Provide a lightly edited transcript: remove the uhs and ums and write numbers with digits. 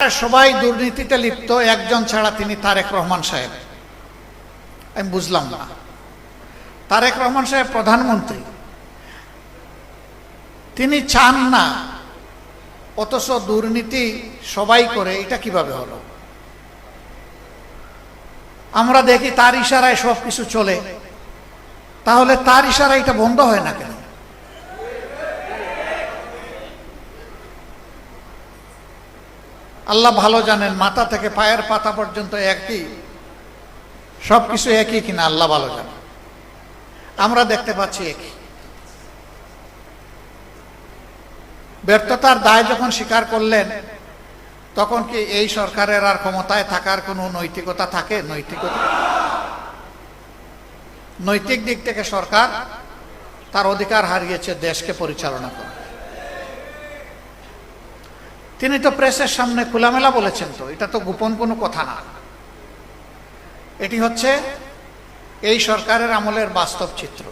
সবাই দুর্নীতিতে লিপ্ত, একজন ছাড়া তিনি তারেক রহমান সাহেব। আমি বুঝলাম না, তারেক রহমান সাহেব প্রধানমন্ত্রী, তিনি চান না অথচ দুর্নীতি সবাই করে, এটা কিভাবে হলো? আমরা দেখি তার ইশারায় সবকিছু চলে, তাহলে তার ইশারায় এটা বন্ধ হয় না কেন? আল্লাহ ভালো জানেন, মাথা থেকে পায়ের পাতা পর্যন্ত একই, সবকিছু একই কিনা আল্লাহ ভালো জানেন। আমরা দেখতে পাচ্ছি একই। ব্যর্থতার দায় যখন স্বীকার করলেন, তখন কি এই সরকারের আর ক্ষমতায় থাকার কোনো নৈতিকতা থাকে? নৈতিক দিক থেকে সরকার তার অধিকার হারিয়েছে দেশকে পরিচালনা করে। তিনি তো প্রেসের সামনে খোলামেলা বলেছেন, তো এটা তো গোপন কোনো কথা না, এটি হচ্ছে এই সরকারের আমলের বাস্তব চিত্র।